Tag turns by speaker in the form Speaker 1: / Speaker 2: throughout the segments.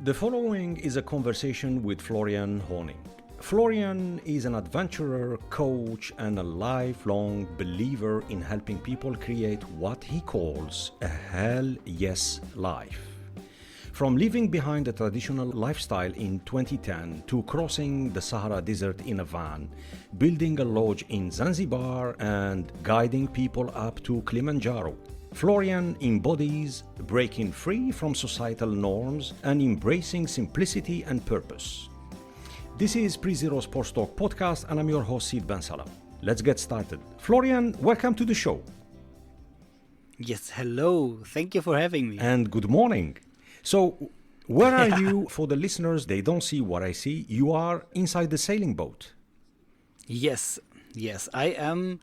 Speaker 1: The following is a conversation with Florian Hornig. Florian is an adventurer, coach, and a lifelong believer in helping people create what he calls a hell yes life. From leaving behind a traditional lifestyle in 2010 to crossing the Sahara Desert in a van, building a lodge in Zanzibar, and guiding people up to Kilimanjaro, Florian embodies breaking free from societal norms and embracing simplicity and purpose. This is Pre-Zero Sports Talk podcast, and I'm your host, Sid Ben Salah. Let's get started. Florian, welcome to the show.
Speaker 2: Yes, hello. Thank you for having me.
Speaker 1: And good morning. So, where are you? For the listeners, they don't see what I see. You are inside the sailing boat.
Speaker 2: Yes. I am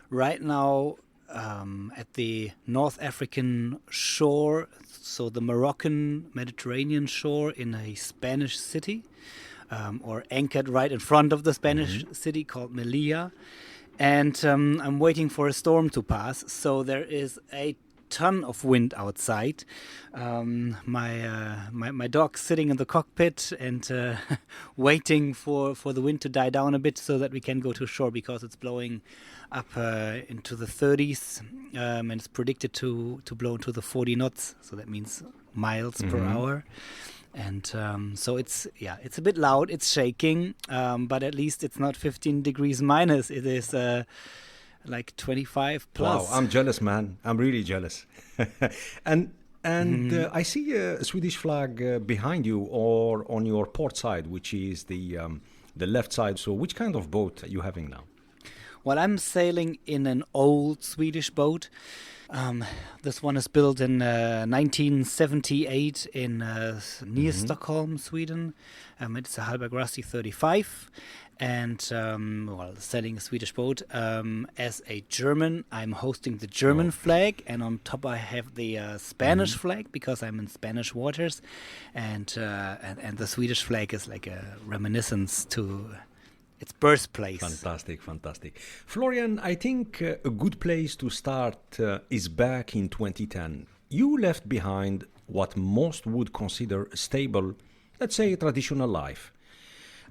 Speaker 2: right now at the North African shore, so the Moroccan Mediterranean shore in a Spanish city, or anchored right in front of the Spanish city called Melilla. And I'm waiting for a storm to pass, so there is a ton of wind outside. My dog's sitting in the cockpit and waiting for the wind to die down a bit so that we can go to shore, because it's blowing up into the 30s and it's predicted to blow into the 40 knots, so that means miles per hour. And so it's a bit loud, it's shaking, but at least it's not 15 degrees minus. It is like 25 plus.
Speaker 1: Wow, I'm jealous, man. I'm really jealous. and I see a Swedish flag behind you, or on your port side, which is the left side. So which kind of boat are you having now?
Speaker 2: Well, I'm sailing in an old Swedish boat. This one is built in 1978 in near Stockholm, Sweden. It's a Halbergrassi 35. And sailing a Swedish boat. As a German, I'm hosting the German flag, and on top I have the Spanish flag, because I'm in Spanish waters, and the Swedish flag is like a reminiscence to its birthplace.
Speaker 1: Fantastic. Florian, I think a good place to start is back in 2010. You left behind what most would consider a stable, let's say, traditional life.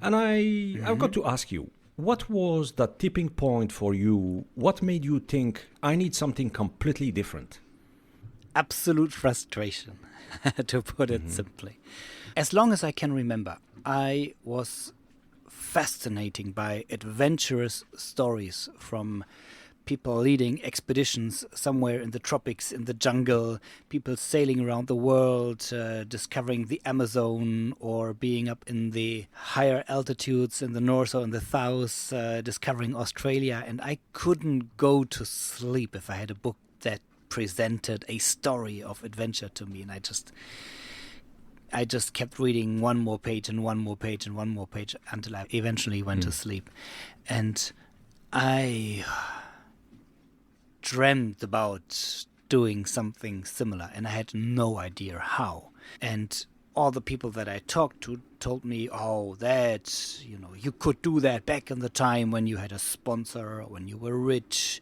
Speaker 1: And I've got to ask you, what was the tipping point for you? What made you think, I need something completely different?
Speaker 2: Absolute frustration, to put it simply. As long as I can remember, I was fascinated by adventurous stories from people leading expeditions somewhere in the tropics, in the jungle, people sailing around the world, discovering the Amazon, or being up in the higher altitudes in the north or in the south, discovering Australia. And I couldn't go to sleep if I had a book that presented a story of adventure to me. And I just kept reading one more page and one more page and one more page until I eventually went to sleep. And I dreamt about doing something similar, and I had no idea how. And all the people that I talked to told me, you could do that back in the time when you had a sponsor or when you were rich.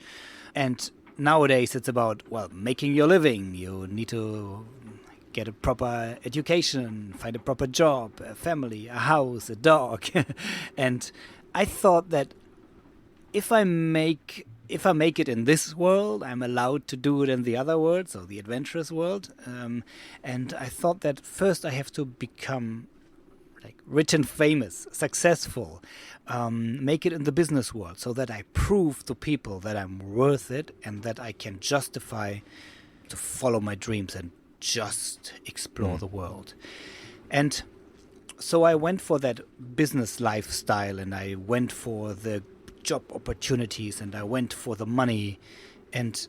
Speaker 2: And nowadays it's about, making your living. You need to get a proper education, find a proper job, a family, a house, a dog. And I thought that if I make it in this world, I'm allowed to do it in the other world, so the adventurous world. And I thought that first I have to become rich and famous, successful, make it in the business world, so that I prove to people that I'm worth it and that I can justify to follow my dreams and just explore the world. And so I went for that business lifestyle, and I went for the job opportunities, and I went for the money. And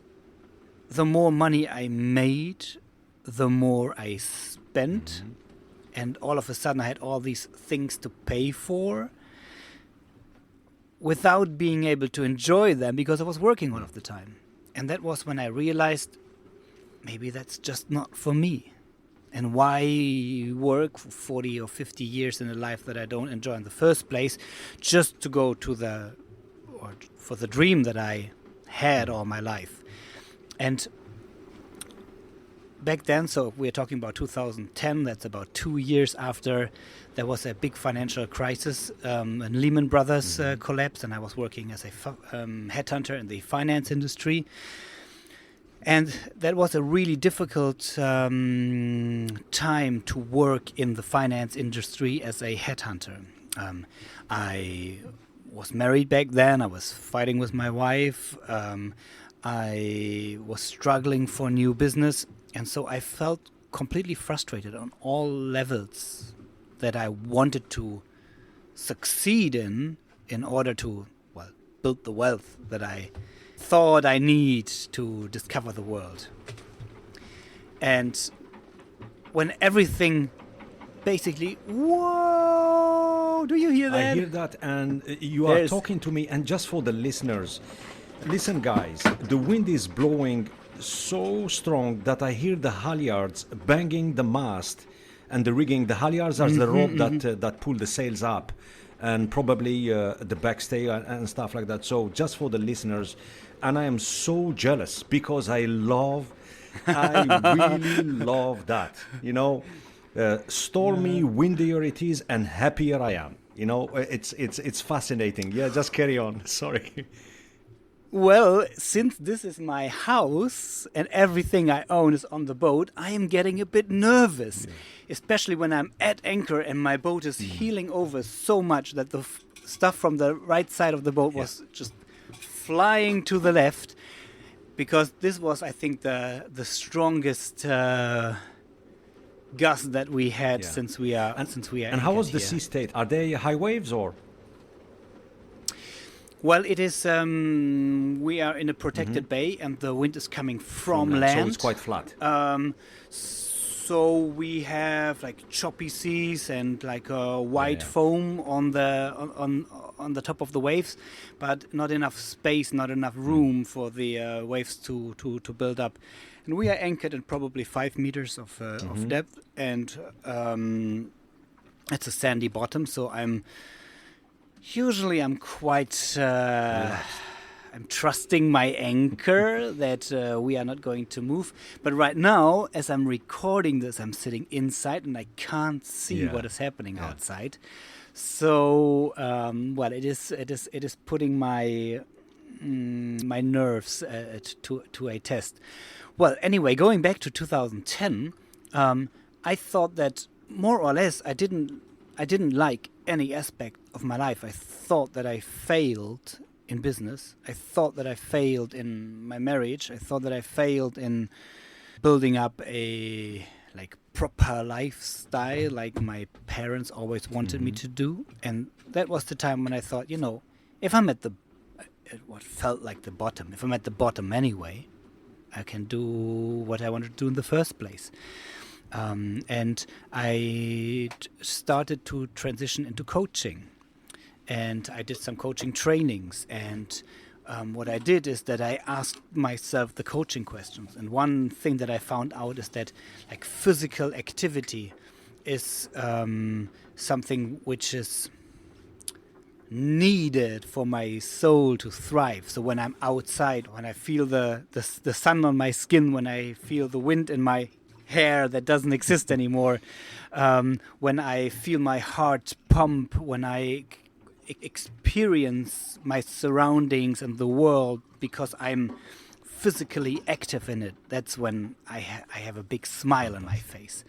Speaker 2: the more money I made, the more I spent. And all of a sudden I had all these things to pay for without being able to enjoy them, because I was working all of the time. And that was when I realized, maybe that's just not for me. And why work for 40 or 50 years in a life that I don't enjoy in the first place, just to go for the dream that I had all my life. And back then, so we're talking about 2010, that's about 2 years after there was a big financial crisis, and Lehman Brothers collapsed, and I was working as a headhunter in the finance industry. And that was a really difficult time to work in the finance industry as a headhunter. I was married back then. I was fighting with my wife. I was struggling for new business. And so I felt completely frustrated on all levels that I wanted to succeed in order to, well, build the wealth that I thought I need to discover the world. And when everything basically, whoa, do you hear that?
Speaker 1: I hear that, and you are talking to me. And just for the listeners, listen guys, the wind is blowing so strong that I hear the halyards banging the mast and the rigging. The halyards are the rope that pull the sails up, and probably the backstay and stuff like that. So just for the listeners, and I am so jealous because I really love that. You know, stormy, windier it is, and happier I am. You know, it's fascinating. Yeah, just carry on. Sorry.
Speaker 2: Well, since this is my house and everything I own is on the boat, I am getting a bit nervous, especially when I'm at anchor and my boat is heeling over so much that the stuff from the right side of the boat was just flying to the left, because this was, I think, the strongest gust that we had since we are.
Speaker 1: And how was the sea state? Are they high waves or?
Speaker 2: Well, it is. We are in a protected bay, and the wind is coming from land.
Speaker 1: So it's quite flat.
Speaker 2: So we have like choppy seas and like white foam on the top of the waves, but not enough space, not enough room for the waves to build up. And we are anchored at probably 5 meters of depth, and it's a sandy bottom. So I'm quite. I'm trusting my anchor that we are not going to move. But right now, as I'm recording this, I'm sitting inside and I can't see what is happening outside. So, well, it is putting my nerves to a test. Well, anyway, going back to 2010, I thought that more or less I didn't like any aspect of my life. I thought that I failed in business. I thought that I failed in my marriage. I thought that I failed in building up a proper lifestyle like my parents always wanted me to do. And that was the time when I thought, if I'm at what felt like the bottom, if I'm at the bottom anyway, I can do what I wanted to do in the first place. And I started to transition into coaching. And I did some coaching trainings. And what I did is that I asked myself the coaching questions. And one thing that I found out is that physical activity is something which is needed for my soul to thrive. So when I'm outside, when I feel the sun on my skin, when I feel the wind in my hair that doesn't exist anymore, when I feel my heart pump, when I experience my surroundings and the world because I'm physically active in it, that's when I have a big smile on my face.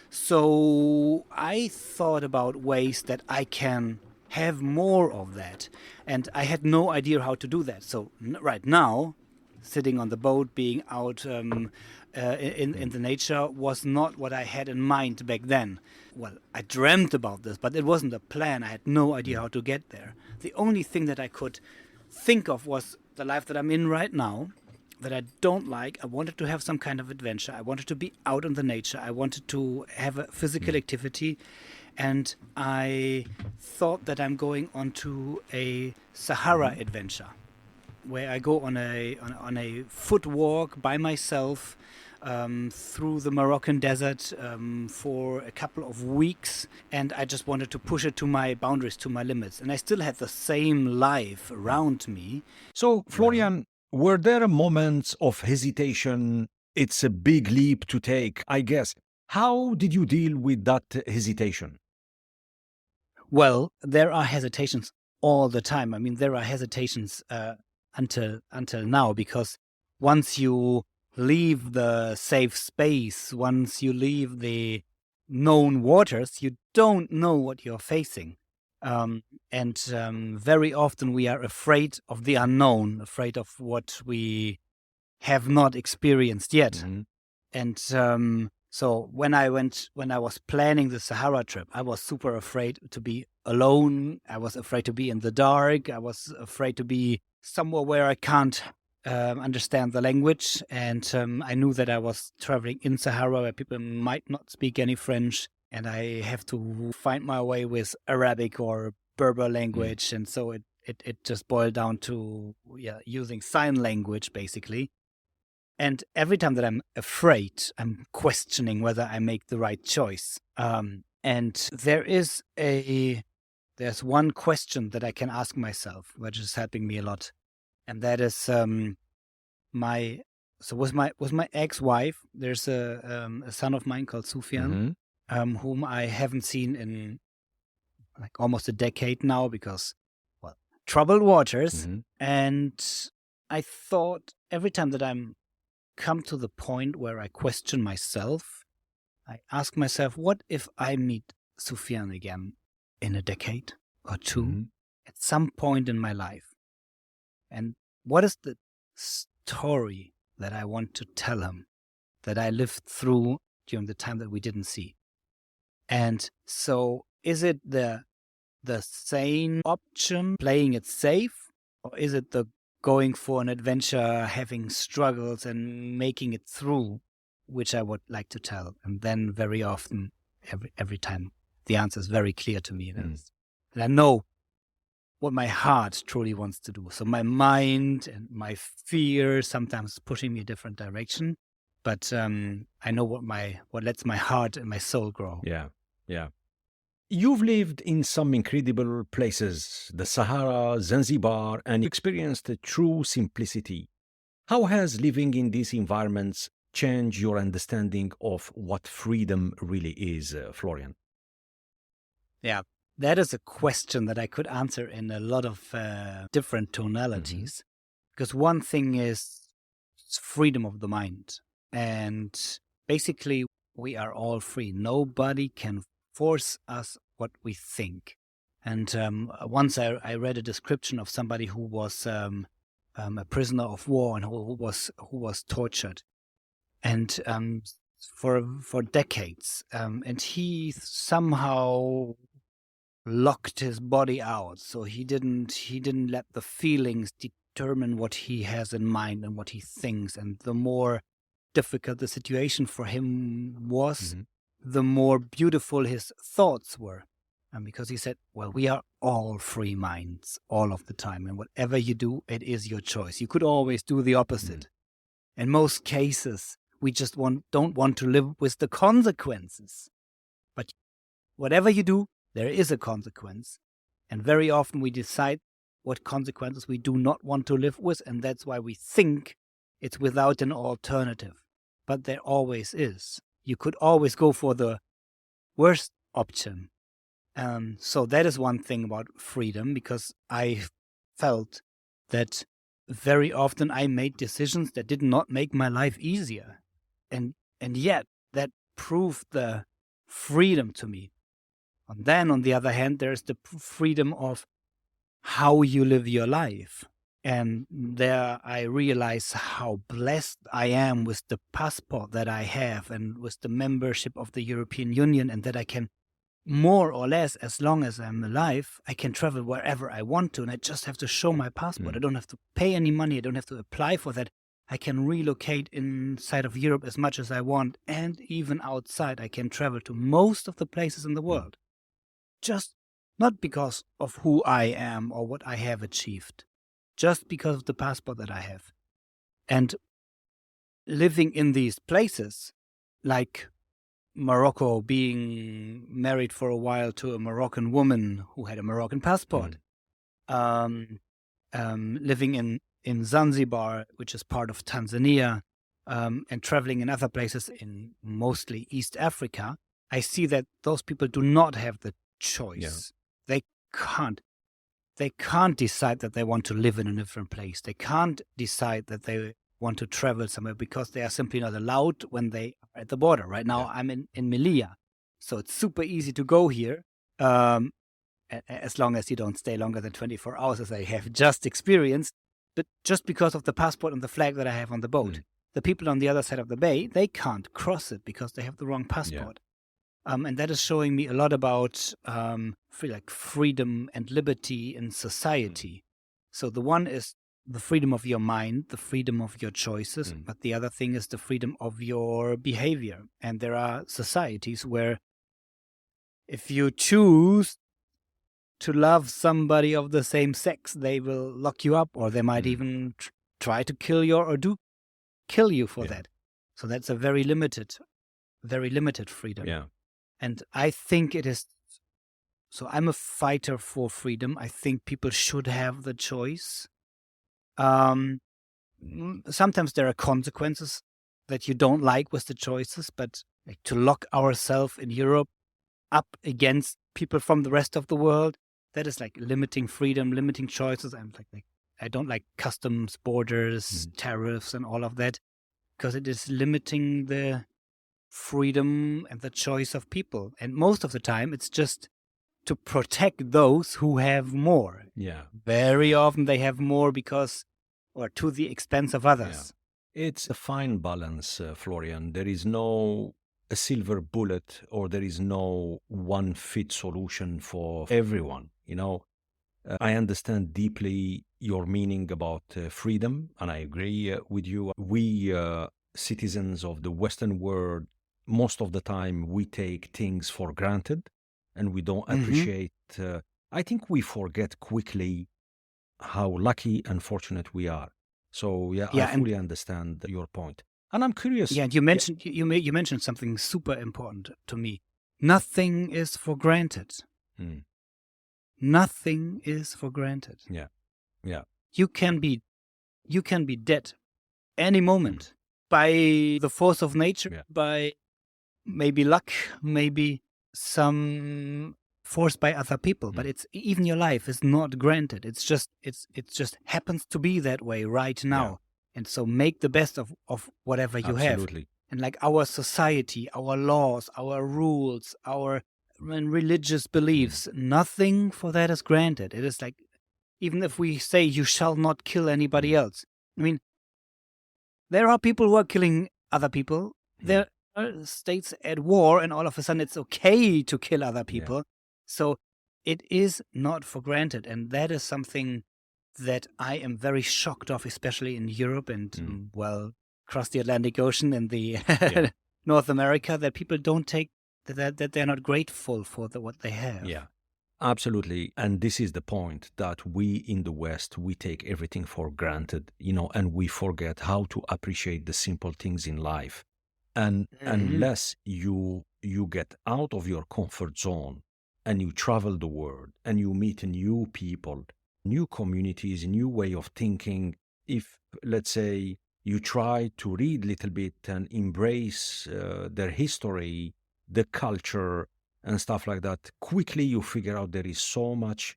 Speaker 2: So I thought about ways that I can have more of that, and I had no idea how to do that. So right now, sitting on the boat, being out in the nature was not what I had in mind back then. Well, I dreamt about this, but it wasn't a plan. I had no idea how to get there. The only thing that I could think of was the life that I'm in right now, that I don't like. I wanted to have some kind of adventure. I wanted to be out in the nature. I wanted to have a physical activity. And I thought that I'm going onto a Sahara adventure, where I go on a foot walk by myself through the Moroccan desert for a couple of weeks, and I just wanted to push it to my boundaries, to my limits. And I still had the same life around me.
Speaker 1: So, Florian, were there moments of hesitation It's a big leap to take, I guess. How did you deal with that hesitation?
Speaker 2: Well, there are hesitations all the time. I mean, there are hesitations until now, because once you leave the safe space, once you leave the known waters, you don't know what you're facing. And very often we are afraid of the unknown, afraid of what we have not experienced yet.
Speaker 1: Mm-hmm.
Speaker 2: And so when I was planning the Sahara trip, I was super afraid to be alone. I was afraid to be in the dark. I was afraid to be somewhere where I can't understand the language. And I knew that I was traveling in Sahara where people might not speak any French, and I have to find my way with Arabic or Berber language. And so it just boiled down to using sign language, basically. And every time that I'm afraid, I'm questioning whether I make the right choice. And there's one question that I can ask myself, which is helping me a lot. And that is with my ex-wife, there's a son of mine called Sufyan, whom I haven't seen in like almost a decade now, because, well, troubled waters. And I thought every time that I'm come to the point where I question myself, I ask myself, what if I meet Sufyan again in a decade or two, at some point in my life? And what is the story that I want to tell him, that I lived through during the time that we didn't see? And so is it the sane option, playing it safe, or is it the going for an adventure, having struggles and making it through, which I would like to tell? And then very often, every time, the answer is very clear to me. And I know what my heart truly wants to do. So my mind and my fear sometimes pushing me a different direction, but I know what lets my heart and my soul grow.
Speaker 1: Yeah. You've lived in some incredible places, the Sahara, Zanzibar, and experienced a true simplicity. How has living in these environments changed your understanding of what freedom really is, Florian?
Speaker 2: Yeah, that is a question that I could answer in a lot of different tonalities. Because one thing is freedom of the mind. And basically, we are all free. Nobody can force us what we think. And once I read a description of somebody who was a prisoner of war and who was tortured, and for decades, and he somehow locked his body out, so he didn't let the feelings determine what he has in mind and what he thinks. And the more difficult the situation for him was, the more beautiful his thoughts were. And because he said, well, we are all free minds all of the time. And whatever you do, it is your choice. You could always do the opposite. In most cases, we just don't want to live with the consequences. But whatever you do, there is a consequence. And very often we decide what consequences we do not want to live with. And that's why we think it's without an alternative. But there always is. You could always go for the worst option. So that is one thing about freedom, because I felt that very often I made decisions that did not make my life easier. And yet that proved the freedom to me. And then on the other hand, there's the freedom of how you live your life. And there I realize how blessed I am with the passport that I have and with the membership of the European Union, and that I can, more or less, as long as I'm alive, I can travel wherever I want to, and I just have to show my passport. I don't have to pay any money. I don't have to apply for that. I can relocate inside of Europe as much as I want, and even outside. I can travel to most of the places in the world. Just not because of who I am or what I have achieved, just because of the passport that I have. And living in these places, like Morocco, being married for a while to a Moroccan woman who had a Moroccan passport, living in Zanzibar, which is part of Tanzania, and traveling in other places in mostly East Africa, I see that those people do not have the choice. They can't. They can't decide that they want to live in a different place. They can't decide that they want to travel somewhere because they are simply not allowed when they are at the border. Right now, I'm in Melilla, so it's super easy to go here, as long as you don't stay longer than 24 hours, as I have just experienced. But just because of the passport and the flag that I have on the boat, the people on the other side of the bay, they can't cross it because they have the wrong passport. And that is showing me a lot about freedom and liberty in society. So the one is the freedom of your mind, the freedom of your choices, but the other thing is the freedom of your behavior. And there are societies where if you choose to love somebody of the same sex, they will lock you up, or they might even try to kill you or do kill you for that. So that's a very limited freedom.
Speaker 1: Yeah.
Speaker 2: And I think it is, so I'm a fighter for freedom. I think people should have the choice. Sometimes there are consequences that you don't like with the choices, but like to lock ourselves in Europe up against people from the rest of the world, that is like limiting freedom, limiting choices. I'm like I don't like customs, borders, tariffs, and all of that, because it is limiting the freedom and the choice of people. And most of the time, it's just to protect those who have more.
Speaker 1: Yeah.
Speaker 2: Very often they have more or to the expense of others.
Speaker 1: Yeah. It's a fine balance, Florian. There is no a silver bullet, or there is no one fit solution for everyone. I understand deeply your meaning about freedom, and I agree with you. We citizens of the Western world, most of the time we take things for granted and we don't appreciate. I think we forget quickly how lucky and fortunate we are. So I fully understand your point. And I'm curious.
Speaker 2: Yeah, and you mentioned you mentioned something super important to me. Nothing is for granted. Nothing is for granted.
Speaker 1: Yeah. Yeah.
Speaker 2: You can be dead any moment by the force of nature, by maybe luck, maybe some force by other people. But it's even your life is not granted. It just happens to be that way right now. Yeah. And so make the best of whatever you have. And like our society, our laws, our rules, our religious beliefs, nothing for that is granted. It is like, even if we say you shall not kill anybody else, I mean, there are people who are killing other people. There are states at war, and all of a sudden it's okay to kill other people. Yeah. So it is not for granted. And that is something that I am very shocked of, especially in Europe and, across the Atlantic Ocean and the North America, that people don't take, that they're not grateful for what they have.
Speaker 1: Yeah, absolutely. And this is the point, that we in the West, we take everything for granted, and we forget how to appreciate the simple things in life. And unless you get out of your comfort zone and you travel the world and you meet new people, new communities, new way of thinking, if, let's say, you try to read a little bit and embrace their history, the culture, and stuff like that, quickly you figure out there is so much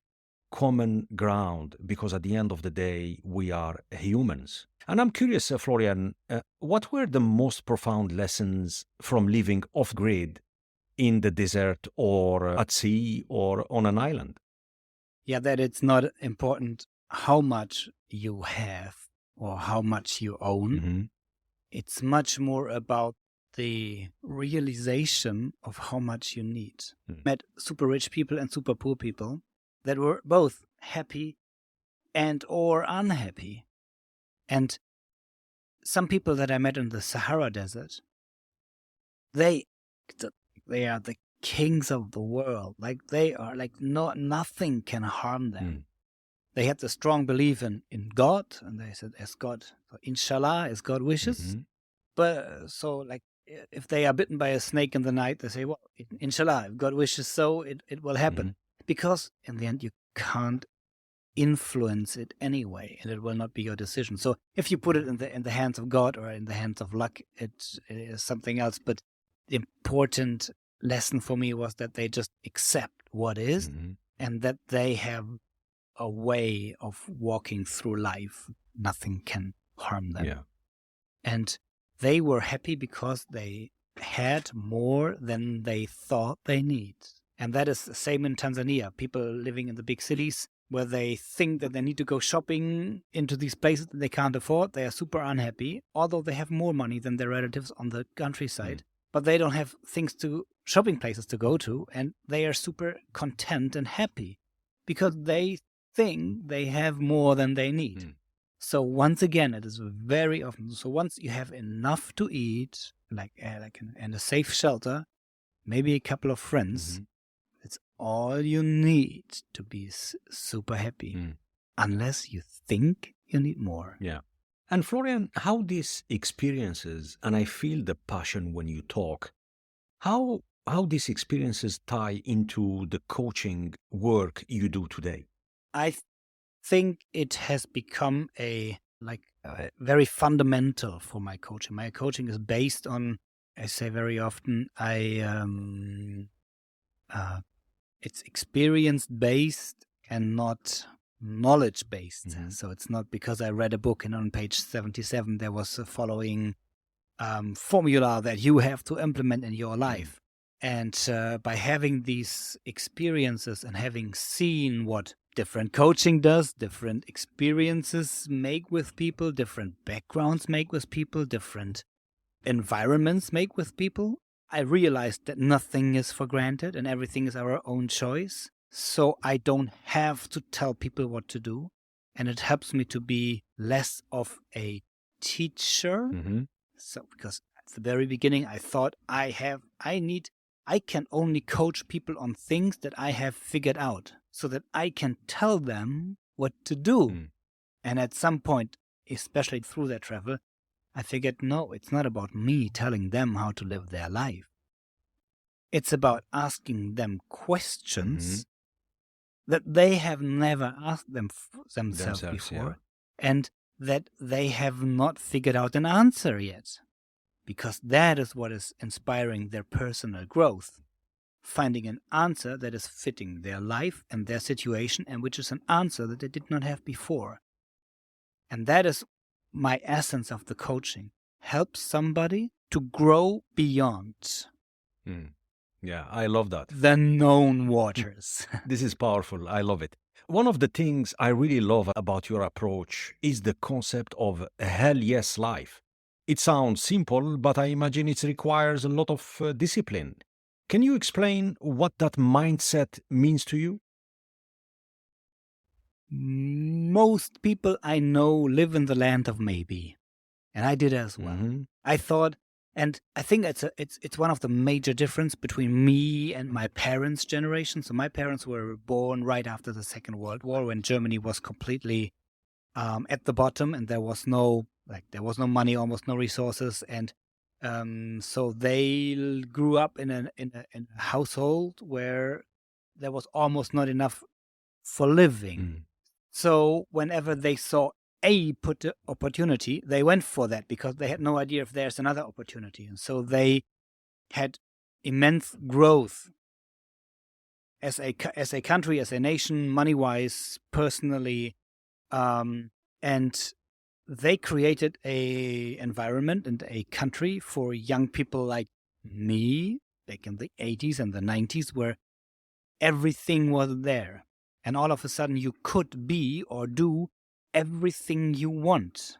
Speaker 1: common ground, because at the end of the day, we are humans. And I'm curious, Florian, what were the most profound lessons from living off-grid in the desert or at sea or on an island?
Speaker 2: Yeah, that it's not important how much you have or how much you own. It's much more about the realization of how much you need. Met super rich people and super poor people that were both happy and or unhappy. And some people that I met in the Sahara Desert, they are the kings of the world. Like they are like nothing can harm them. They had the strong belief in God, and they said, as God, inshallah, as God wishes. But so like, if they are bitten by a snake in the night, they say, well, inshallah, if God wishes so, it will happen. Because in the end, you can't influence it anyway, and it will not be your decision. So if you put it in the hands of God or in the hands of luck, it is something else. But the important lesson for me was that they just accept what is, and that they have a way of walking through life. Nothing can harm them.
Speaker 1: Yeah.
Speaker 2: And they were happy because they had more than they thought they need. And that is the same in Tanzania. People living in the big cities where they think that they need to go shopping into these places that they can't afford. They are super unhappy, although they have more money than their relatives on the countryside. But they don't have shopping places to go to, and they are super content and happy because they think they have more than they need. So once again, it is very often. So once you have enough to eat, and a safe shelter, maybe a couple of friends, it's all you need to be super happy, unless you think you need more.
Speaker 1: Yeah. And Florian, how these experiences, and I feel the passion when you talk, how these experiences tie into the coaching work you do today?
Speaker 2: I think it has become very fundamental for my coaching. My coaching is based on, I say very often, it's experience-based and not knowledge-based. So it's not because I read a book and on page 77 there was a following formula that you have to implement in your life. And by having these experiences and having seen what different coaching does, different experiences make with people, different backgrounds make with people, different environments make with people, I realized that nothing is for granted and everything is our own choice. So I don't have to tell people what to do. And it helps me to be less of a teacher. So because at the very beginning I thought I can only coach people on things that I have figured out so that I can tell them what to do. And at some point, especially through that travel, I figured, no, it's not about me telling them how to live their life. It's about asking them questions that they have never asked themselves before, and that they have not figured out an answer yet. Because that is what is inspiring their personal growth. Finding an answer that is fitting their life and their situation, and which is an answer that they did not have before. And that is my essence of the coaching. Help somebody to grow beyond.
Speaker 1: Yeah, I love that.
Speaker 2: The known waters.
Speaker 1: This is powerful. I love it. One of the things I really love about your approach is the concept of a hell yes life. It sounds simple, but I imagine it requires a lot of discipline. Can you explain what that mindset means to you?
Speaker 2: Most people I know live in the land of maybe, and I did as well. I thought, and I think it's one of the major difference between me and my parents' generation. So my parents were born right after the Second World War, when Germany was completely at the bottom, and there was no money, almost no resources, and so they grew up in a household where there was almost not enough for living. So whenever they saw a opportunity, they went for that because they had no idea if there's another opportunity. And so they had immense growth as a country, as a nation, money-wise, personally, and they created a environment and a country for young people like me back in the 80s and the 90s where everything was there. And all of a sudden you could be or do everything you want.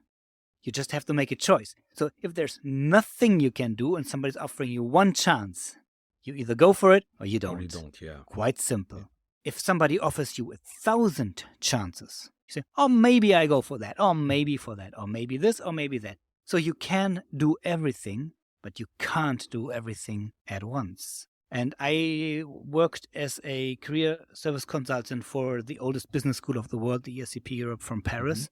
Speaker 2: You just have to make a choice. So if there's nothing you can do and somebody's offering you one chance, you either go for it or you don't.
Speaker 1: Or you don't, yeah.
Speaker 2: Quite simple. Yeah. If somebody offers you 1,000 chances, you say, oh, maybe I go for that, or maybe for that, or maybe this, or maybe that. So you can do everything, but you can't do everything at once. And I worked as a career service consultant for the oldest business school of the world, the ESCP Europe from Paris.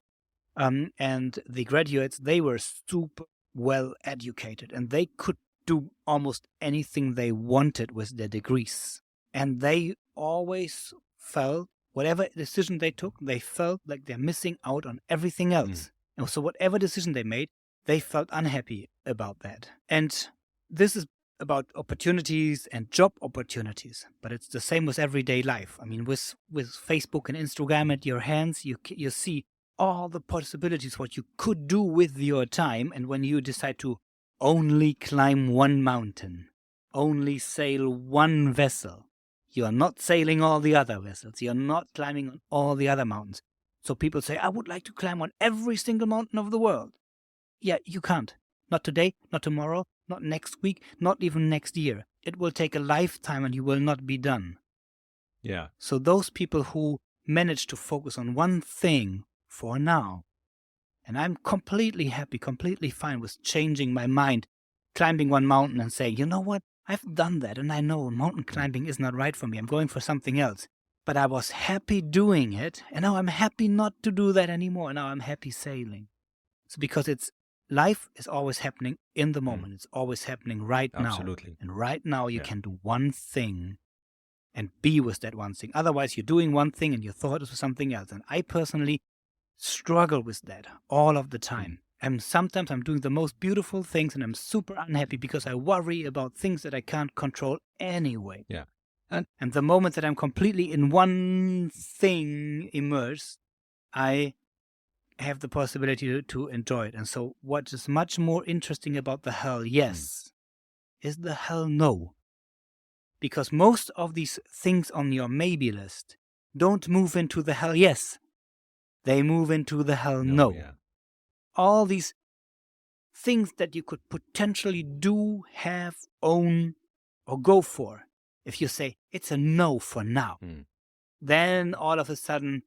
Speaker 2: And the graduates, they were super well educated, and they could do almost anything they wanted with their degrees. And they always felt whatever decision they took, they felt like they're missing out on everything else. And so whatever decision they made, they felt unhappy about that. And this is about opportunities and job opportunities, but it's the same with everyday life. I mean, with Facebook and Instagram at your hands, you see all the possibilities, what you could do with your time. And when you decide to only climb one mountain, only sail one vessel, you are not sailing all the other vessels. You're not climbing on all the other mountains. So people say, I would like to climb on every single mountain of the world. Yeah, you can't. Not today, not tomorrow, not next week, not even next year. It will take a lifetime and you will not be done.
Speaker 1: Yeah.
Speaker 2: So those people who manage to focus on one thing for now, and I'm completely happy, completely fine with changing my mind, climbing one mountain and saying, you know what, I've done that and I know mountain climbing is not right for me. I'm going for something else. But I was happy doing it, and now I'm happy not to do that anymore. Now I'm happy sailing. So because life is always happening in the moment. It's always happening right now.
Speaker 1: Absolutely.
Speaker 2: And right now you can do one thing and be with that one thing. Otherwise, you're doing one thing and your thought is for something else. And I personally struggle with that all of the time. And sometimes I'm doing the most beautiful things and I'm super unhappy because I worry about things that I can't control anyway.
Speaker 1: Yeah.
Speaker 2: And the moment that I'm completely in one thing immersed, I have the possibility to enjoy it. And so what is much more interesting about the hell yes is the hell no. Because most of these things on your maybe list don't move into the hell yes. They move into the hell no.
Speaker 1: Yeah.
Speaker 2: All these things that you could potentially do, have, own, or go for. If you say it's a no for now, then all of a sudden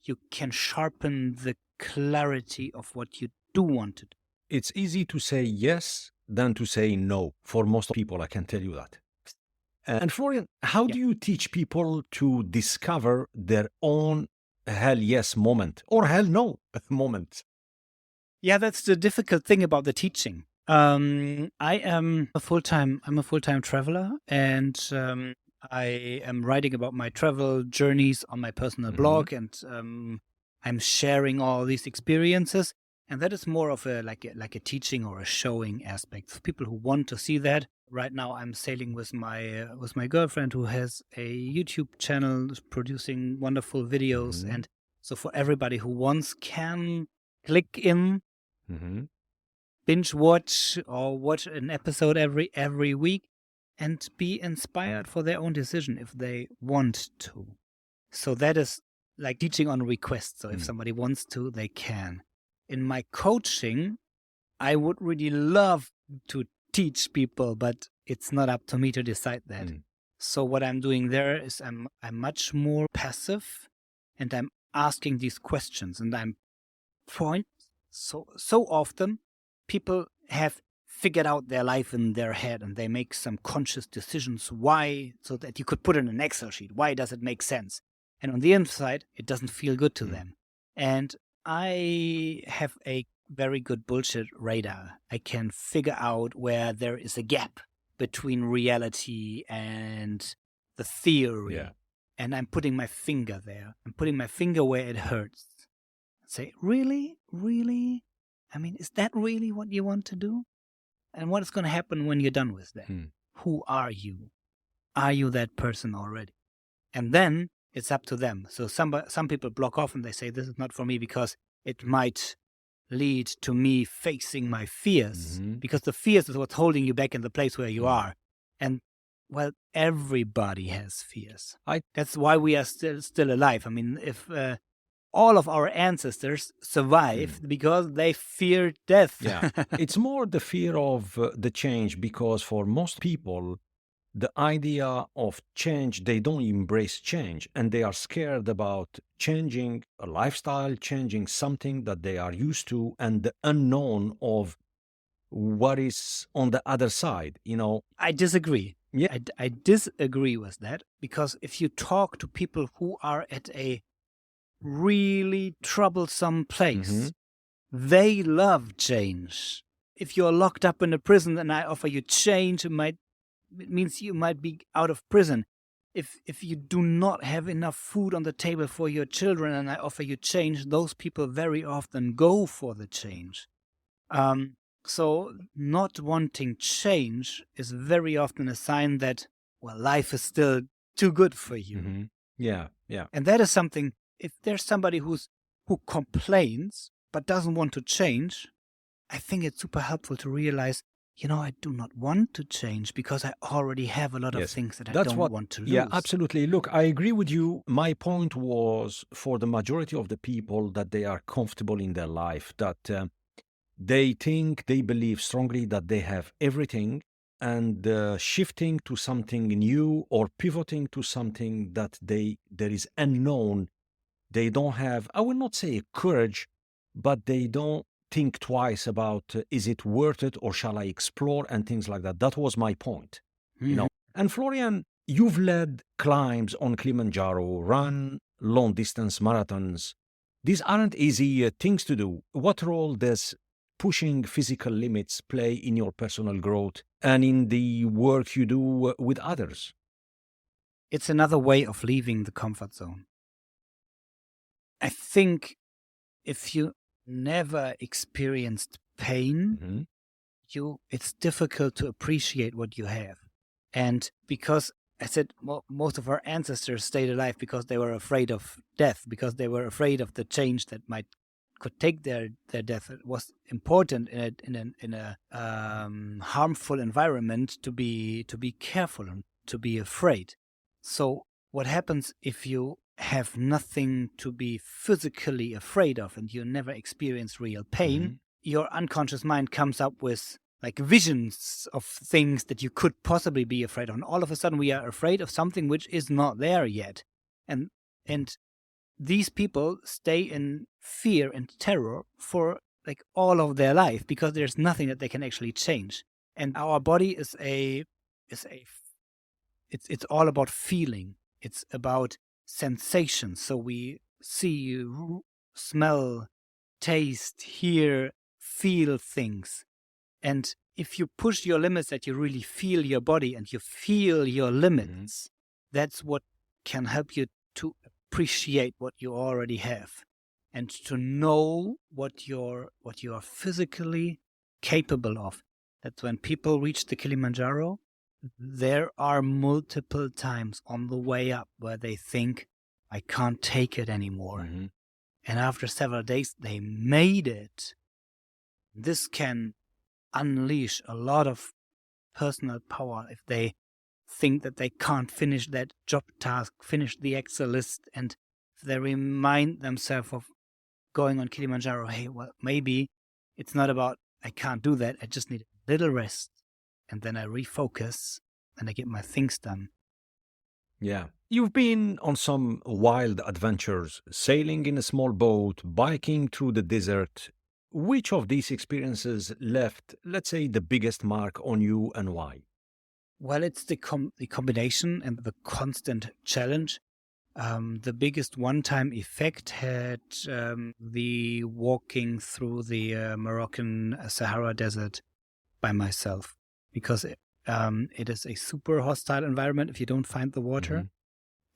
Speaker 2: you can sharpen the clarity of what you do want to do.
Speaker 1: It's easy to say yes than to say no for most people, I can tell you that. And Florian, how do you teach people to discover their own hell yes moment or hell no moment?
Speaker 2: Yeah, that's the difficult thing about the teaching. I'm a full-time traveler, and I am writing about my travel journeys on my personal blog, and I'm sharing all these experiences, and that is more of like a teaching or a showing aspect for people who want to see that. Right now, I'm sailing with my girlfriend who has a YouTube channel producing wonderful videos, and so for everybody who wants can click in. Binge watch or watch an episode every week and be inspired for their own decision if they want to. So that is like teaching on request. So if somebody wants to, they can. In my coaching, I would really love to teach people, but it's not up to me to decide that. So what I'm doing there is I'm much more passive, and I'm asking these questions, and I'm so often people have figured out their life in their head and they make some conscious decisions. Why? So that you could put in an Excel sheet. Why does it make sense? And on the inside, it doesn't feel good to them. And I have a very good bullshit radar. I can figure out where there is a gap between reality and the theory.
Speaker 1: Yeah.
Speaker 2: And I'm putting my finger there. I'm putting my finger where it hurts. Say, really? Really? I mean, is that really what you want to do? And what is going to happen when you're done with that? Who are you? Are you that person already? And then it's up to them. So some people block off and they say, this is not for me because it might lead to me facing my fears. Because the fears is what's holding you back in the place where you are. And, well, everybody has fears. That's why we are still alive. I mean, if all of our ancestors survived because they feared death.
Speaker 1: Yeah, it's more the fear of the change, because for most people, the idea of change, they don't embrace change, and they are scared about changing a lifestyle, changing something that they are used to, and the unknown of what is on the other side, you know.
Speaker 2: I disagree.
Speaker 1: Yeah.
Speaker 2: I disagree with that, because if you talk to people who are at a really troublesome place, they love change. If you're locked up in a prison and I offer you change, it means you might be out of prison. if you do not have enough food on the table for your children and I offer you change, those people very often go for the change. So not wanting change is very often a sign that, well, life is still too good for you.
Speaker 1: Mm-hmm. Yeah, yeah.
Speaker 2: And that is something, if there's somebody who complains but doesn't want to change, I think it's super helpful to realize, I do not want to change because I already have a lot of things that I don't want to lose.
Speaker 1: Yeah, absolutely. Look, I agree with you. My point was for the majority of the people that they are comfortable in their life, that they believe strongly that they have everything, and shifting to something new or pivoting to something that there is unknown, they don't have, I will not say courage, but they don't think twice about is it worth it or shall I explore and things like that. That was my point, And Florian, you've led climbs on Kilimanjaro, run long distance marathons. These aren't easy things to do. What role does pushing physical limits play in your personal growth and in the work you do with others?
Speaker 2: It's another way of leaving the comfort zone. I think if you never experienced pain, it's difficult to appreciate what you have. And because I said most of our ancestors stayed alive because they were afraid of death, because they were afraid of the change that could take their death. It was important in a harmful environment to be careful and to be afraid. So what happens if you have nothing to be physically afraid of and you never experience real pain? Your unconscious mind comes up with like visions of things that you could possibly be afraid of. And all of a sudden we are afraid of something which is not there yet. And these people stay in fear and terror for like all of their life because there's nothing that they can actually change. And our body it's all about feeling. It's about sensations. So we see, smell, taste, hear, feel things. And if you push your limits, that you really feel your body and you feel your limits, that's what can help you to appreciate what you already have and to know what you are physically capable of. That's when people reach the Kilimanjaro, there are multiple times on the way up where they think, I can't take it anymore. And after several days, they made it. This can unleash a lot of personal power if they think that they can't finish that job task, finish the Excel list, and if they remind themselves of going on Kilimanjaro, hey, well, maybe it's not about I can't do that, I just need a little rest, and then I refocus and I get my things done.
Speaker 1: Yeah. You've been on some wild adventures, sailing in a small boat, biking through the desert. Which of these experiences left, let's say, the biggest mark on you and why?
Speaker 2: Well, it's the combination and the constant challenge. The biggest one-time effect had the walking through the Moroccan Sahara Desert by myself, because it is a super hostile environment if you don't find the water.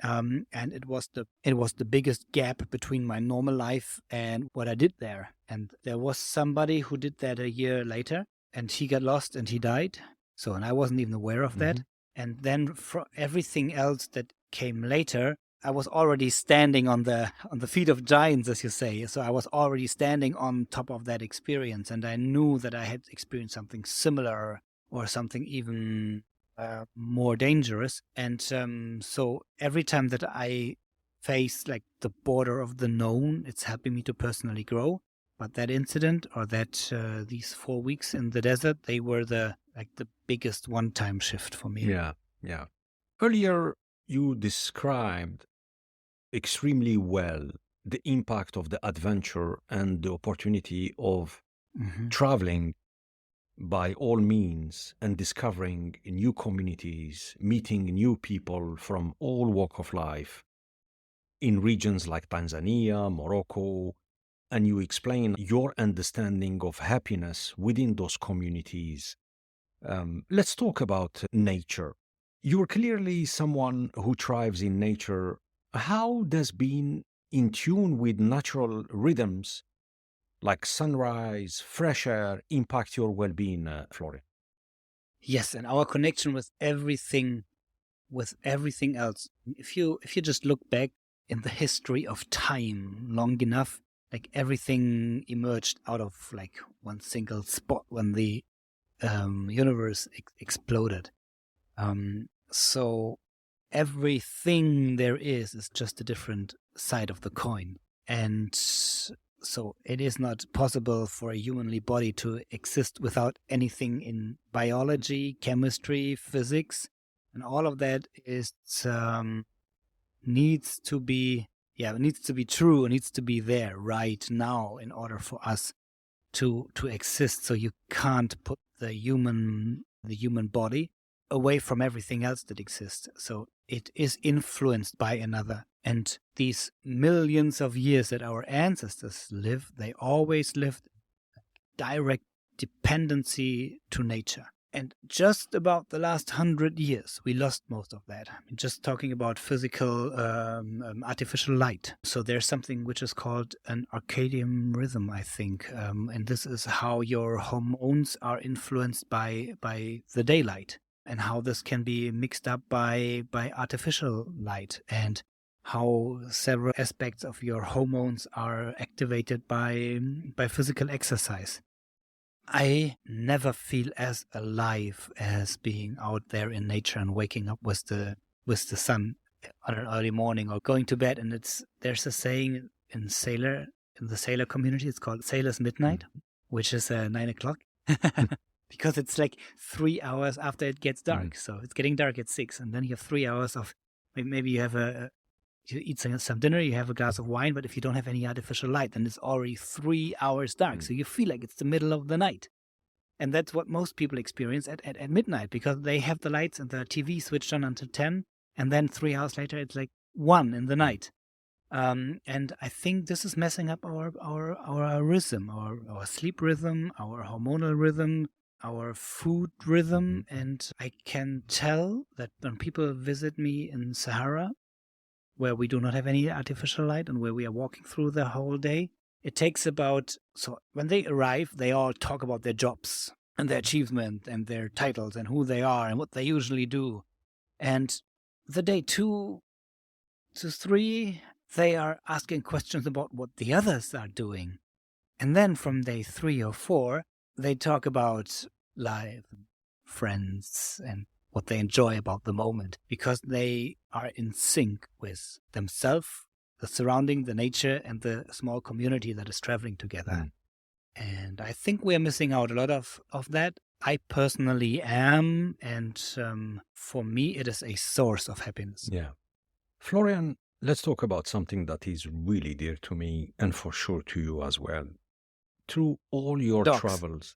Speaker 2: And it was the biggest gap between my normal life and what I did there. And there was somebody who did that a year later, and he got lost and he died. So, and I wasn't even aware of that. And then for everything else that came later, I was already standing on the feet of giants, as you say. So I was already standing on top of that experience, and I knew that I had experienced something similar or something even more dangerous. And so every time that I face like the border of the known, it's helping me to personally grow. But that incident or that these 4 weeks in the desert, they were the biggest one-time shift for me.
Speaker 1: Yeah. Earlier, you described extremely well the impact of the adventure and the opportunity of traveling by all means and discovering new communities, meeting new people from all walks of life in regions like Tanzania, Morocco, and you explain your understanding of happiness within those communities. Let's talk about nature. You're clearly someone who thrives in nature. How does being in tune with natural rhythms like sunrise, fresh air impact your well-being, Florian?
Speaker 2: Yes, and our connection with everything else. If you just look back in the history of time long enough, like everything emerged out of like one single spot when the universe exploded. So everything there is just a different side of the coin. And so it is not possible for a humanly body to exist without anything in biology, chemistry, physics, and all of that is needs to be it needs to be true, it needs to be there right now in order for us to exist. So you can't put the human body away from everything else that exists. So it is influenced by another. And these millions of years that our ancestors live, they always lived direct dependency to nature. And just about the last 100 years, we lost most of that. I'm just talking about physical, artificial light. So there's something which is called an circadian rhythm, I think. And this is how your hormones are influenced by the daylight, and how this can be mixed up by artificial light, and how several aspects of your hormones are activated by physical exercise. I never feel as alive as being out there in nature and waking up with the sun on an early morning or going to bed. And there's a saying in the sailor community, it's called Sailor's Midnight, which is 9 o'clock. Because it's like 3 hours after it gets dark. So it's getting dark at 6, and then you have 3 hours of maybe you have you eat some dinner, you have a glass of wine, but if you don't have any artificial light, then it's already 3 hours dark. So you feel like it's the middle of the night. And that's what most people experience at midnight, because they have the lights and the TV switched on until 10, and then 3 hours later it's like 1 in the night. And I think this is messing up our rhythm, our sleep rhythm, our hormonal rhythm, our food rhythm. And I can tell that when people visit me in Sahara, where we do not have any artificial light and where we are walking through the whole day, it takes so when they arrive, they all talk about their jobs and their achievement and their titles and who they are and what they usually do. And the day 2 to 3, they are asking questions about what the others are doing. And then from day 3 or 4, they talk about life, friends, and what they enjoy about the moment, because they are in sync with themselves, the surrounding, the nature, and the small community that is traveling together. And I think we're missing out a lot of that. I personally am, and for me, it is a source of happiness.
Speaker 1: Yeah. Florian, let's talk about something that is really dear to me and for sure to you as well. Through all your travels.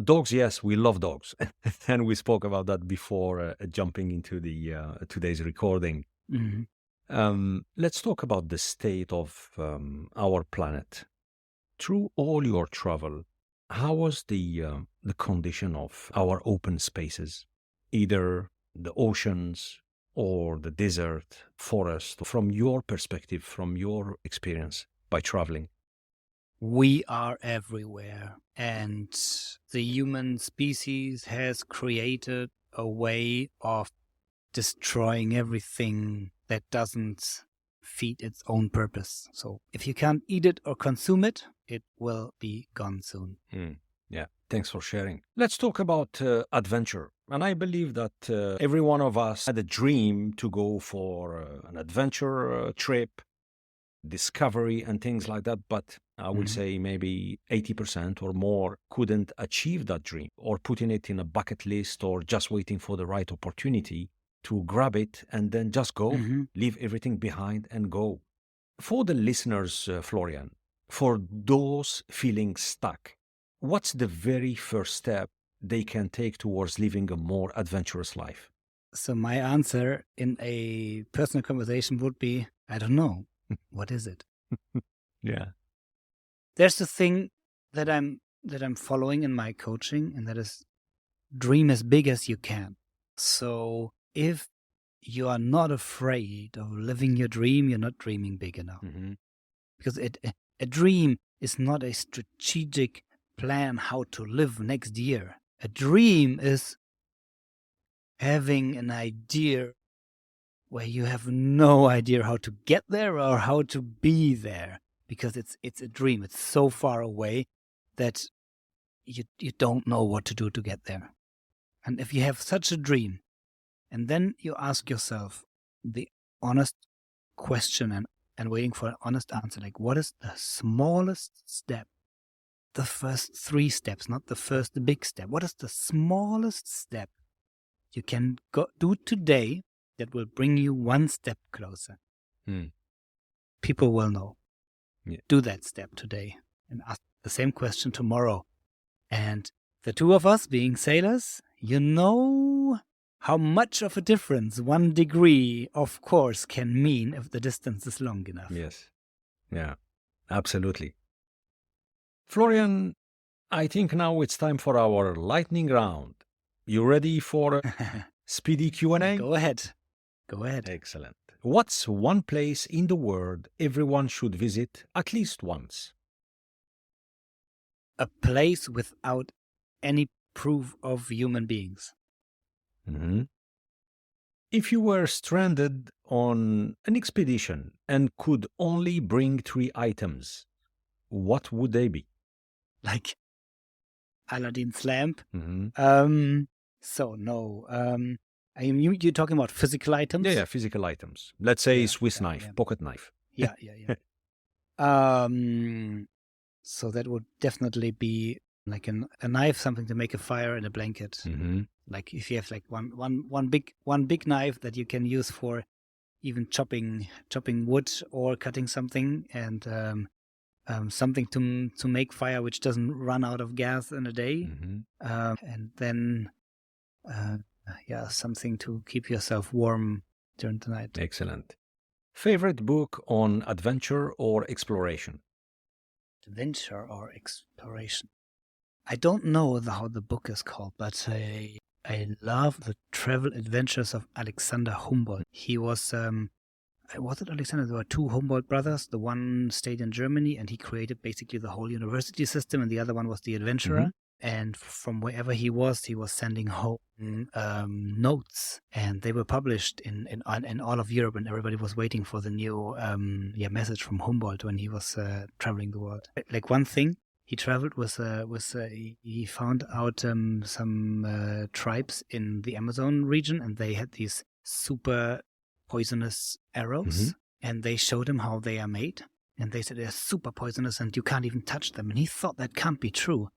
Speaker 1: Dogs, yes, we love dogs. And we spoke about that before jumping into the today's recording. Let's talk about the state of our planet. Through all your travel, how was the condition of our open spaces, either the oceans or the desert, forest, from your perspective, from your experience by traveling?
Speaker 2: We are everywhere, and the human species has created a way of destroying everything that doesn't feed its own purpose. So if you can't eat it or consume it, it will be gone soon.
Speaker 1: Yeah, thanks for sharing. Let's talk about adventure. And I believe that every one of us had a dream to go for an adventure trip, discovery and things like that. But I would say maybe 80% or more couldn't achieve that dream, or putting it in a bucket list, or just waiting for the right opportunity to grab it and then just go, leave everything behind and go. For the listeners, Florian, for those feeling stuck, what's the very first step they can take towards living a more adventurous life?
Speaker 2: So my answer in a personal conversation would be, I don't know. What is it?
Speaker 1: Yeah.
Speaker 2: There's the thing that I'm following in my coaching, and that is dream as big as you can. So if you are not afraid of living your dream, you're not dreaming big enough.
Speaker 1: Mm-hmm.
Speaker 2: Because a dream is not a strategic plan how to live next year. A dream is having an idea where you have no idea how to get there or how to be there, because it's a dream. It's so far away that you don't know what to do to get there. And if you have such a dream, and then you ask yourself the honest question and waiting for an honest answer, like, what is the smallest step? The first 3 steps, not the first big step. What is the smallest step you can do today that will bring you 1 step closer? People will know.
Speaker 1: Yeah.
Speaker 2: Do that step today and ask the same question tomorrow. And the 2 of us being sailors, you know how much of a difference 1 degree of course can mean if the distance is long enough.
Speaker 1: Yes. Yeah, absolutely. Florian, I think now it's time for our lightning round. You ready for speedy Q&A?
Speaker 2: Go ahead. Go ahead.
Speaker 1: Excellent. What's one place in the world everyone should visit at least once?
Speaker 2: A place without any proof of human beings.
Speaker 1: Mm-hmm. If you were stranded on an expedition and could only bring 3 items, what would they be?
Speaker 2: Like Aladdin's lamp.
Speaker 1: Mm-hmm.
Speaker 2: So no. You're talking about physical items?
Speaker 1: Yeah, physical items. Let's say
Speaker 2: Yeah,
Speaker 1: Swiss
Speaker 2: yeah,
Speaker 1: knife,
Speaker 2: yeah.
Speaker 1: pocket knife.
Speaker 2: Yeah. So that would definitely be like a knife, something to make a fire, and a blanket.
Speaker 1: Mm-hmm.
Speaker 2: Like if you have like one big knife that you can use for even chopping wood or cutting something, and something to make fire which doesn't run out of gas in a day, and then something to keep yourself warm during the night.
Speaker 1: Excellent. Favorite book on adventure or exploration?
Speaker 2: Adventure or exploration? I don't know how the book is called, but I love the travel adventures of Alexander Humboldt. He was it Alexander? There were 2 Humboldt brothers. The one stayed in Germany and he created basically the whole university system, and the other one was the adventurer.
Speaker 1: Mm-hmm.
Speaker 2: And from wherever he was sending home notes, and they were published in all of Europe, and everybody was waiting for the new message from Humboldt when he was traveling the world. Like one thing he traveled he found out some tribes in the Amazon region, and they had these super poisonous arrows, and they showed him how they are made, and they said they're super poisonous and you can't even touch them, and he thought that can't be true.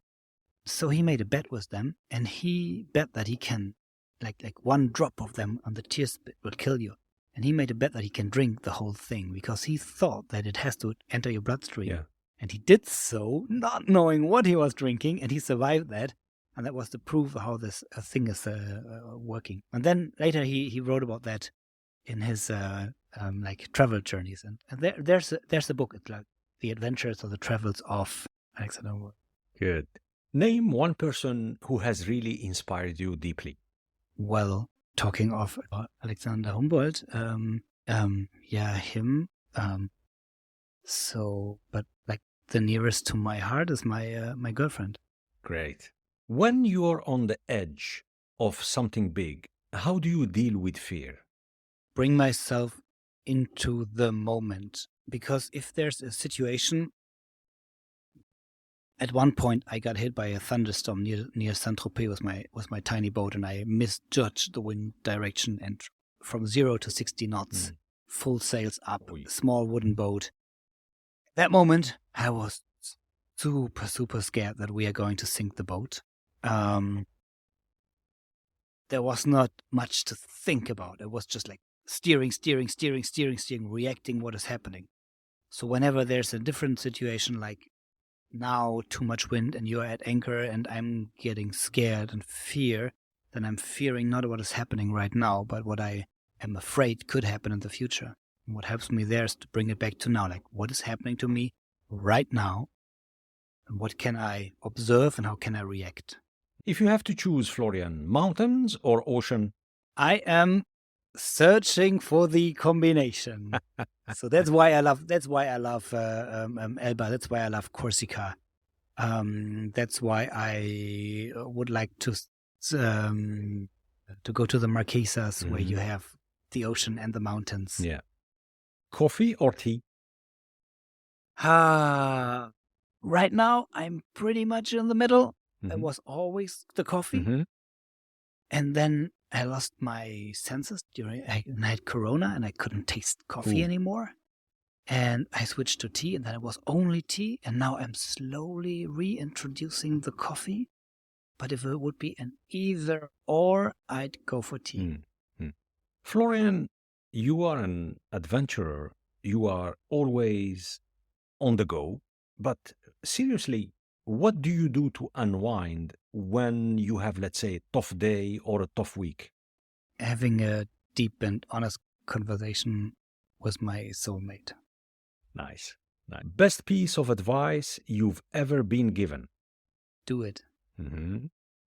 Speaker 2: So he made a bet with them, and he bet that he can, like 1 drop of them on the tear spit will kill you. And he made a bet that he can drink the whole thing, because he thought that it has to enter your bloodstream.
Speaker 1: Yeah.
Speaker 2: And he did so, not knowing what he was drinking, and he survived that. And that was the proof of how this thing is working. And then later he wrote about that in his travel journeys. And there's a book. It's like The Adventures or the Travels of Alexander Humboldt.
Speaker 1: Good. Name one person who has really inspired you deeply.
Speaker 2: Well, talking of Alexander Humboldt, him. But like the nearest to my heart is my girlfriend.
Speaker 1: Great. When you're on the edge of something big, how do you deal with fear?
Speaker 2: Bring myself into the moment, because if there's a situation. At one point, I got hit by a thunderstorm near Saint-Tropez with my tiny boat, and I misjudged the wind direction, and from 0 to 60 knots, full sails up, small wooden boat. At that moment, I was super, super scared that we are going to sink the boat. There was not much to think about. It was just like steering, reacting what is happening. So whenever there's a different situation, like now too much wind and you're at anchor and I'm getting scared and fear, then I'm fearing not what is happening right now, but what I am afraid could happen in the future. And what helps me there is to bring it back to now, like what is happening to me right now, and what can I observe and how can I react?
Speaker 1: If you have to choose, Florian, mountains or ocean?
Speaker 2: I am searching for the combination. So that's why I love Elba. That's why I love Corsica. That's why I would like to go to the Marquesas, where you have the ocean and the mountains.
Speaker 1: Yeah. Coffee or tea?
Speaker 2: Right now, I'm pretty much in the middle.
Speaker 1: Mm-hmm.
Speaker 2: It was always the coffee.
Speaker 1: Mm-hmm.
Speaker 2: And then I lost my senses I had Corona and I couldn't taste coffee anymore. And I switched to tea, and then it was only tea. And now I'm slowly reintroducing the coffee. But if it would be an either or, I'd go for tea.
Speaker 1: Mm-hmm. Florian, you are an adventurer. You are always on the go. But seriously, what do you do to unwind when you have, let's say, a tough day or a tough week?
Speaker 2: Having a deep and honest conversation with my soulmate.
Speaker 1: Nice. Best piece of advice you've ever been given?
Speaker 2: Do it.
Speaker 1: Mm-hmm.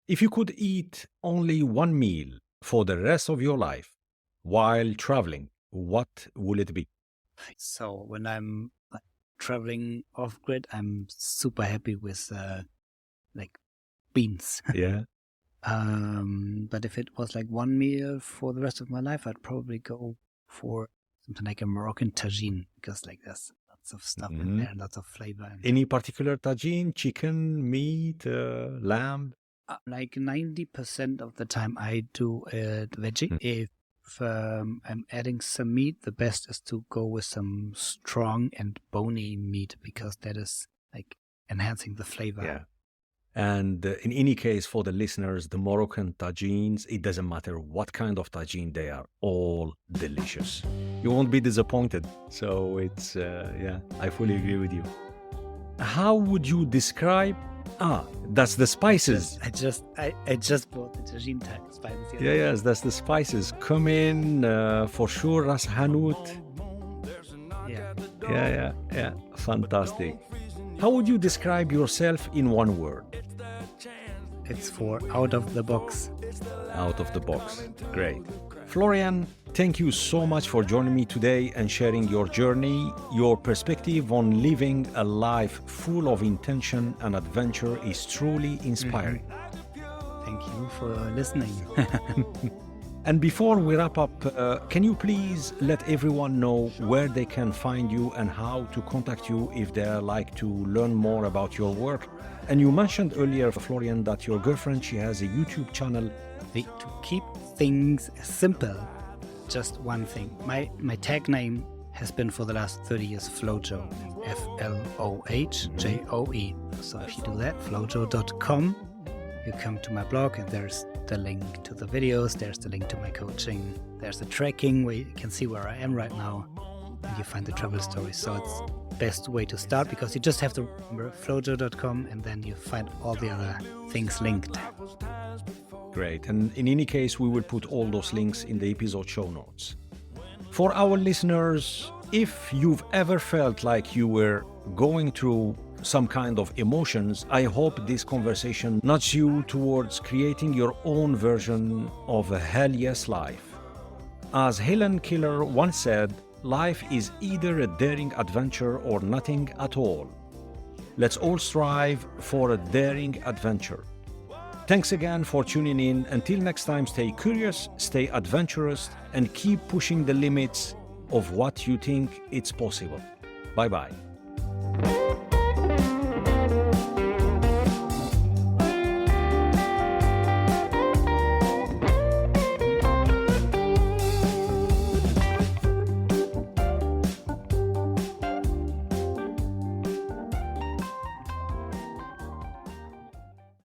Speaker 1: If you could eat only one meal for the rest of your life while traveling, what will it be?
Speaker 2: So when I'm traveling off grid, I'm super happy with beans.
Speaker 1: Yeah.
Speaker 2: But if it was like one meal for the rest of my life, I'd probably go for something like a Moroccan tagine, because like there's lots of stuff in there, lots of flavor.
Speaker 1: Any particular tagine? Chicken, meat, lamb?
Speaker 2: Like 90% of the time I do veggie. If I'm adding some meat, the best is to go with some strong and bony meat, because that is like enhancing the flavor.
Speaker 1: Yeah. And in any case, for the listeners, the Moroccan tagines, it doesn't matter what kind of tagine, they are all delicious. You won't be disappointed. So it's, I fully agree with you. How would you describe... that's the spices.
Speaker 2: I just bought the tagine spices.
Speaker 1: Yes, that's the spices. Cumin, for sure, ras hanout. Yeah. Fantastic. How would you describe yourself in one word?
Speaker 2: It's for out of the box.
Speaker 1: Out of the box. Great. Florian, thank you so much for joining me today and sharing your journey. Your perspective on living a life full of intention and adventure is truly inspiring.
Speaker 2: Thank you for listening.
Speaker 1: And before we wrap up, can you please let everyone know where they can find you and how to contact you if they like to learn more about your work? And you mentioned earlier, Florian, that your girlfriend, she has a YouTube channel.
Speaker 2: To keep things simple, just one thing. My tag name has been for the last 30 years Flojo, Flohjoe. So if you do that, flojo.com, you come to my blog, and there's the link to the videos, there's the link to my coaching, there's the tracking where you can see where I am right now, and you find the travel stories. So it's the best way to start, because you just have to remember flojo.com, and then you find all the other things linked.
Speaker 1: Great. And in any case, we will put all those links in the episode show notes. For our listeners, if you've ever felt like you were going through some kind of emotions, I hope this conversation nudges you towards creating your own version of a hell yes life. As Helen Keller once said, life is either a daring adventure or nothing at all. Let's all strive for a daring adventure. Thanks again for tuning in. Until next time, stay curious, stay adventurous, and keep pushing the limits of what you think it's possible. Bye-bye.